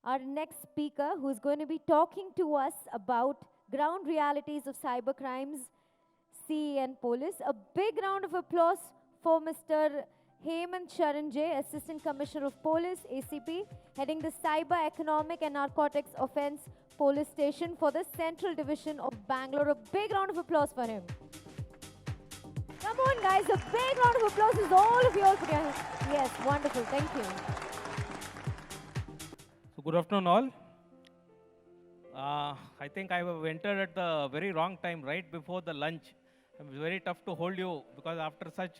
our next speaker, who's going to be talking to us about ground realities of cybercrimes, CE and police. A big round of applause for Mr. Hemanth Sharan J, Assistant Commissioner of Police, ACP, heading the Cyber Economic and Narcotics Offence Police Station for the Central Division of Bangalore. A big round of applause for him. Come on, guys, a big round of applause is all of you all put your hands. Yes, wonderful, thank you. So good afternoon all. I think I have entered at the very wrong time, right before the lunch. It's very tough to hold you because after such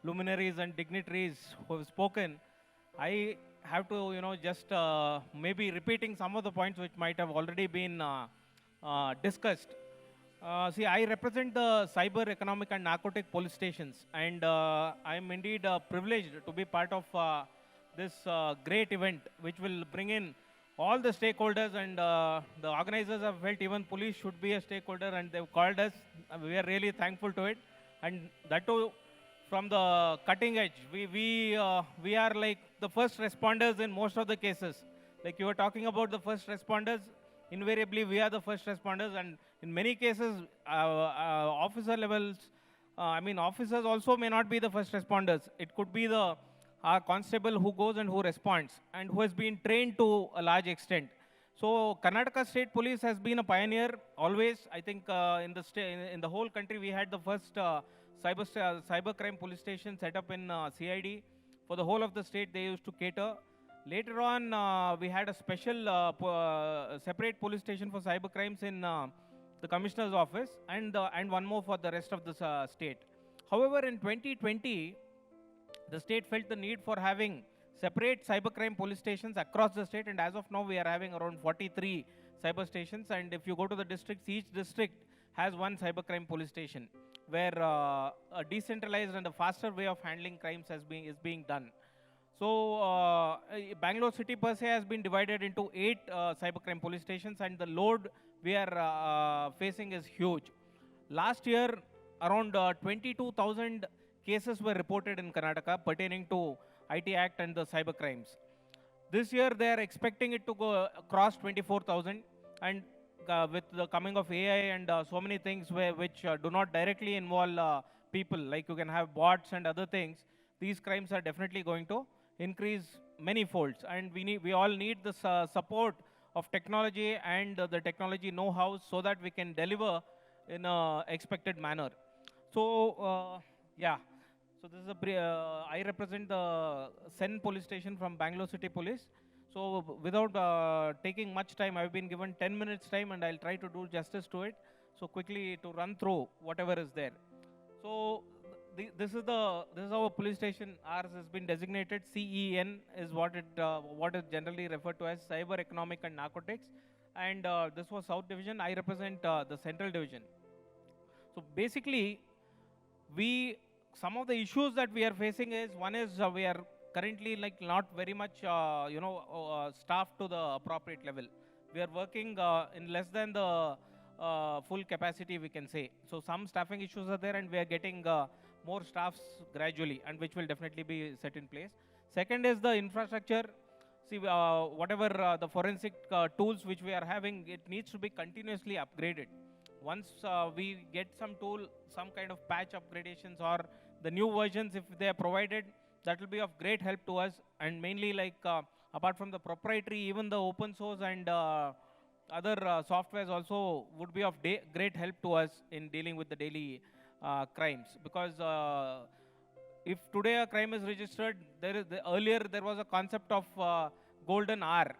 luminaries and dignitaries who have spoken, I have to, just maybe repeating some of the points which might have already been discussed. See, I represent the cyber, economic and narcotic police stations, and I am indeed privileged to be part of this great event, which will bring in all the stakeholders, and the organizers have felt even police should be a stakeholder, and they've called us. We are really thankful to it, and that too from the cutting edge. We are like the first responders in most of the cases. Like you were talking about the first responders, invariably we are the first responders, and in many cases, officer levels, officers also may not be the first responders. It could be the constable who goes and who responds and who has been trained to a large extent. So Karnataka State Police has been a pioneer always. I think in the whole country we had the first cybercrime police station set up in CID. For the whole of the state they used to cater. Later on, we had a special separate police station for cybercrimes in the Commissioner's office, and one more for the rest of the state. However, in 2020, the state felt the need for having separate cybercrime police stations across the state, and as of now, we are having around 43 cyber stations. And if you go to the districts, each district has one cybercrime police station, where a decentralized and a faster way of handling crimes is being done. So Bangalore city per se has been divided into 8 cybercrime police stations, and the load we are facing is huge. Last year, around 22,000 cases were reported in Karnataka pertaining to IT Act and the cybercrimes. This year, they are expecting it to go across 24,000, and with the coming of AI and so many things which do not directly involve people, like you can have bots and other things, these crimes are definitely going to increase many folds, and we all need the support of technology and the technology know-how so that we can deliver in a expected manner. So yeah, so this is I represent the Sen police station from Bangalore City Police. So without taking much time, I've been given 10 minutes time, and I'll try to do justice to it. So quickly to run through whatever is there. So this is our police station. Ours has been designated CEN is what is generally referred to as Cyber, Economic and Narcotics. And this was South Division. I represent the Central Division. So basically, some of the issues that we are facing is, one is we are currently like not very much staffed to the appropriate level. We are working in less than the full capacity, we can say. So some staffing issues are there, and we are getting more staffs gradually, and which will definitely be set in place. Second is the infrastructure. See, whatever the forensic tools which we are having, it needs to be continuously upgraded. Once we get some tool, some kind of patch upgradations or the new versions, if they are provided, that will be of great help to us. And mainly, like apart from the proprietary, even the open source and other softwares also would be of great help to us in dealing with the daily crimes. Because if today a crime is registered, earlier there was a concept of golden hour.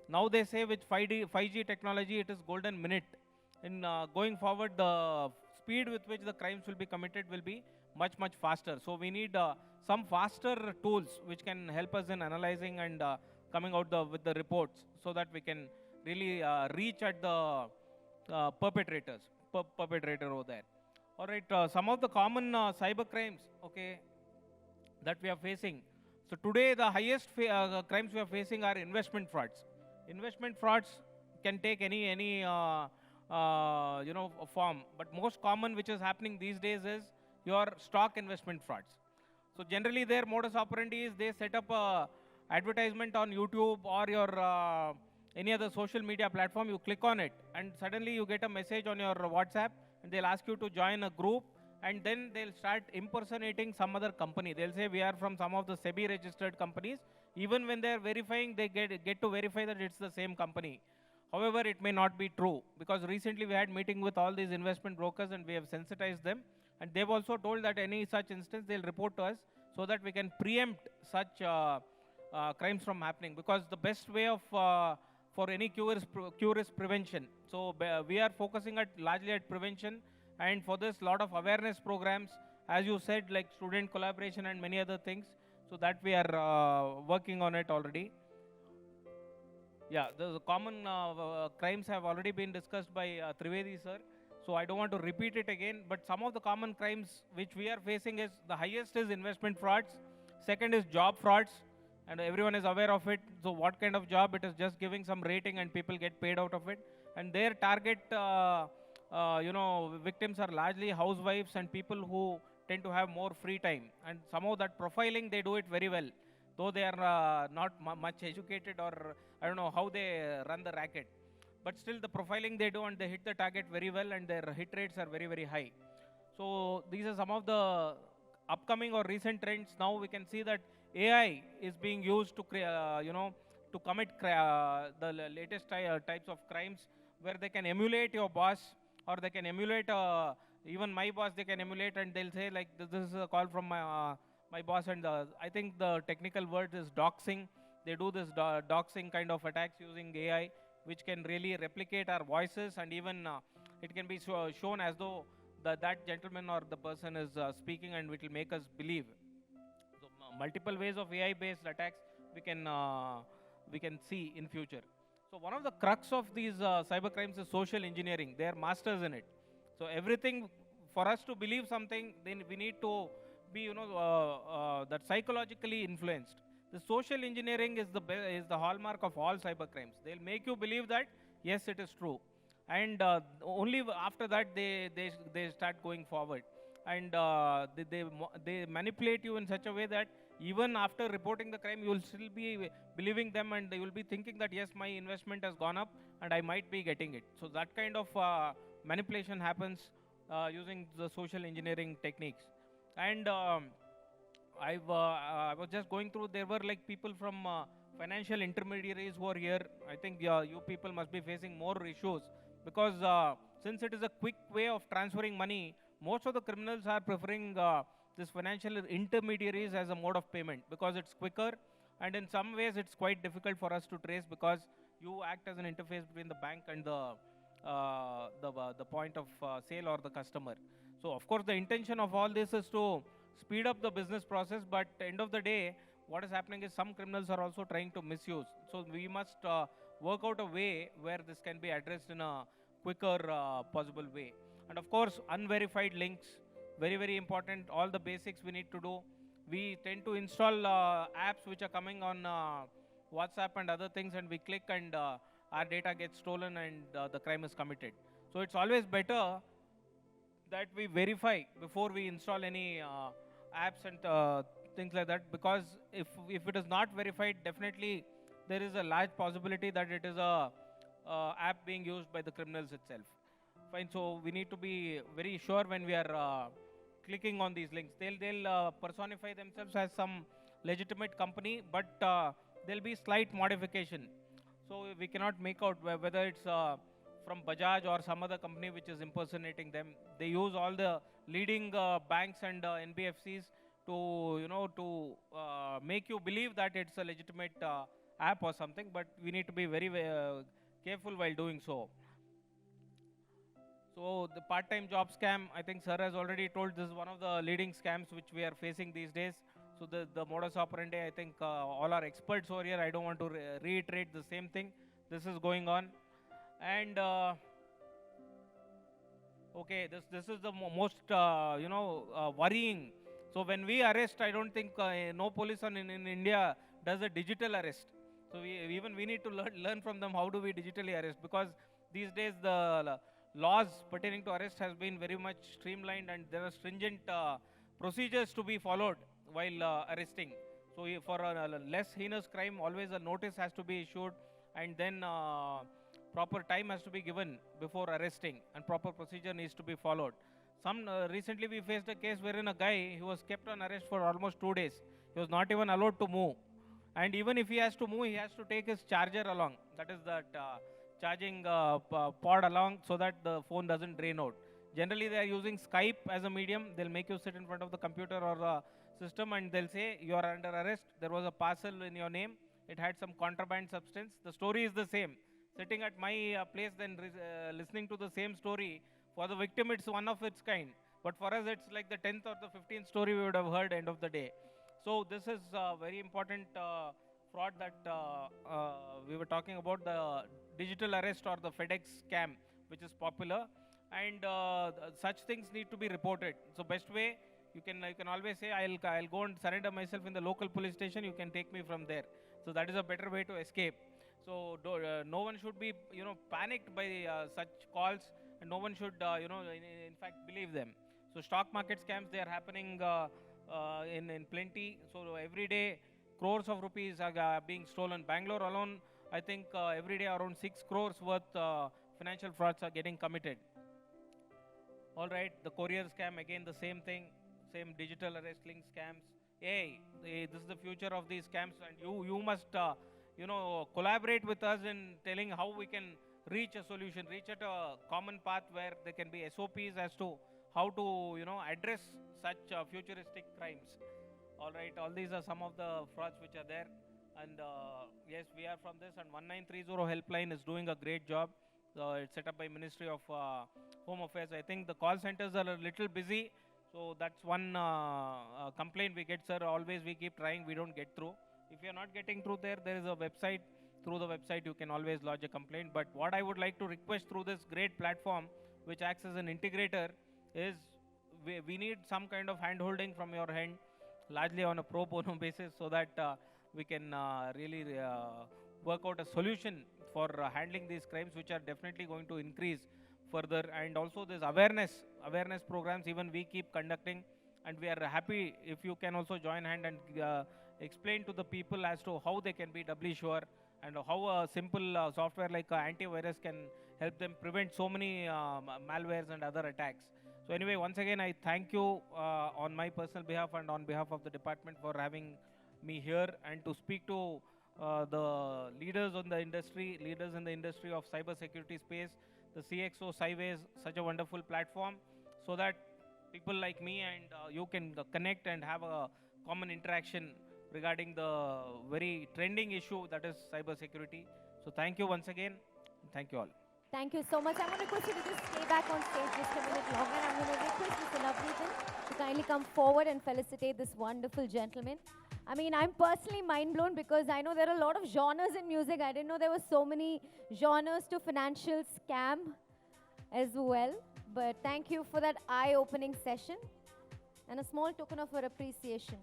Now they say with 5G technology, it is golden minute. In going forward, the speed with which the crimes will be committed will be much, much faster. So we need some faster tools which can help us in analyzing and coming out with the reports, so that we can really reach at the perpetrator over there. All right, some of the common cyber crimes, okay, that we are facing. So today, the highest crimes we are facing are investment frauds. Investment frauds can take any form, but most common which is happening these days is your stock investment frauds. So generally, their modus operandi is they set up a advertisement on YouTube or your any other social media platform, you click on it, and suddenly you get a message on your WhatsApp, and they'll ask you to join a group, and then they'll start impersonating some other company. They'll say we are from some of the SEBI registered companies. Even when they're verifying, they get to verify that it's the same company. However, it may not be true, because recently we had meeting with all these investment brokers and we have sensitized them, and they've also told that any such instance they'll report to us, so that we can preempt such crimes from happening. Because the best way of for any cure is prevention. So we are focusing at largely at prevention, and for this lot of awareness programs, as you said, like student collaboration and many other things. So that we are working on it already. Yeah, the common crimes have already been discussed by Trivedi sir. So I don't want to repeat it again, but some of the common crimes which we are facing is, the highest is investment frauds, second is job frauds, and everyone is aware of it. So what kind of job? It is just giving some rating and people get paid out of it. And their target, victims are largely housewives and people who tend to have more free time. And somehow that profiling, they do it very well, though they are not much educated, or I don't know how they run the racket. But still the profiling they do, and they hit the target very well, and their hit rates are very, very high. So these are some of the upcoming or recent trends. Now we can see that AI is being used to, to commit the latest types of crimes, where they can emulate your boss, or they can emulate even my boss. They can emulate, and they'll say like, this is a call from my boss, and I think the technical word is doxing. They do this doxing kind of attacks using AI, which can really replicate our voices, and even it can be shown as though that gentleman or the person is speaking, and it will make us believe. So multiple ways of AI-based attacks we can see in future. So one of the crux of these cyber crimes is social engineering. They are masters in it. So everything, for us to believe something, then we need to be, that psychologically influenced. The social engineering is the hallmark of all cyber crimes. They'll make you believe that yes, it is true, and only after that they start going forward, and they manipulate you in such a way that even after reporting the crime, you will still be believing them, and they will be thinking that yes, my investment has gone up, and I might be getting it. So that kind of manipulation happens using the social engineering techniques, and I was just going through. There were like people from financial intermediaries who are here. I think you people must be facing more issues, because since it is a quick way of transferring money, most of the criminals are preferring this financial intermediaries as a mode of payment, because it's quicker, and in some ways it's quite difficult for us to trace, because you act as an interface between the bank and the point of sale or the customer. So of course the intention of all this is to speed up the business process, but at the end of the day, what is happening is some criminals are also trying to misuse. So we must work out a way where this can be addressed in a quicker possible way. And of course, unverified links, very, very important. All the basics we need to do. We tend to install apps which are coming on WhatsApp and other things, and we click, and our data gets stolen, and the crime is committed. So it's always better that we verify before we install any apps and things like that, because if it is not verified, definitely there is a large possibility that it is a app being used by the criminals itself. Fine. So we need to be very sure when we are clicking on these links. They'll personify themselves as some legitimate company, but there'll be slight modification. So we cannot make out whether it's from Bajaj or some other company which is impersonating them. They use all the leading banks and NBFCs to make you believe that it's a legitimate app or something, but we need to be very careful while doing so. So the part-time job scam, I think sir has already told, this is one of the leading scams which we are facing these days. So the modus operandi, I think all our experts over here, I don't want to reiterate the same thing. This is going on. And okay, this is the most worrying. So when we arrest, I don't think no police in India does a digital arrest. So we need to learn from them how do we digitally arrest, because these days the laws pertaining to arrest has been very much streamlined, and there are stringent procedures to be followed while arresting. So for a less heinous crime, always a notice has to be issued, and then proper time has to be given before arresting, and proper procedure needs to be followed. Recently we faced a case wherein a guy, he was kept on arrest for almost 2 days. He was not even allowed to move, and even if he has to move, he has to take his charger along. That is that charging pod along, so that the phone doesn't drain out. Generally, they are using Skype as a medium. They'll make you sit in front of the computer or the system, and they'll say you are under arrest. There was a parcel in your name. It had some contraband substance. The story is the same. Sitting at my place, then listening to the same story. For the victim, it's one of its kind. But for us, it's like the 10th or the 15th story we would have heard end of the day. So this is a very important fraud that we were talking about, the digital arrest or the FedEx scam, which is popular. And such things need to be reported. So best way, you can always say, I'll go and surrender myself in the local police station. You can take me from there. So that is a better way to escape. So no one should be panicked by such calls, and no one should in fact believe them. So stock market scams, they are happening in plenty. So every day crores of rupees are being stolen. Bangalore alone, I think every day around 6 crores worth financial frauds are getting committed. All right, the courier scam, again the same thing, same digital arrest link scams. Hey, this is the future of these scams, and you must collaborate with us in telling how we can reach a solution, reach at a common path where there can be SOPs as to how to address such futuristic crimes. All right, all these are some of the frauds which are there, and yes, we are from this, and 1930 helpline is doing a great job. It's set up by Ministry of Home Affairs. I think the call centers are a little busy, so that's one complaint we get, sir. Always we keep trying, we don't get through. If you're not getting through there is a website. Through the website, you can always lodge a complaint. But what I would like to request through this great platform, which acts as an integrator, is we need some kind of hand-holding from your hand, largely on a pro bono basis, so that we can really work out a solution for handling these crimes, which are definitely going to increase further. And also this awareness programs, even we keep conducting, and we are happy if you can also join hand and explain to the people as to how they can be doubly sure, and how a simple software like antivirus can help them prevent so many malwares and other attacks. So anyway, once again, I thank you on my personal behalf and on behalf of the department for having me here, and to speak to the leaders in the industry of cybersecurity space. The CXO Cyways, such a wonderful platform, so that people like me and you can connect and have a common interaction regarding the very trending issue that is cybersecurity. So thank you once again. Thank you all. Thank you so much. I'm going to request you to just stay back on stage just a minute longer. And I'm going to request Mr. Navneetan to kindly come forward and felicitate this wonderful gentleman. I mean, I'm personally mind blown, because I know there are a lot of genres in music. I didn't know there were so many genres to financial scam as well. But thank you for that eye-opening session and a small token of our appreciation.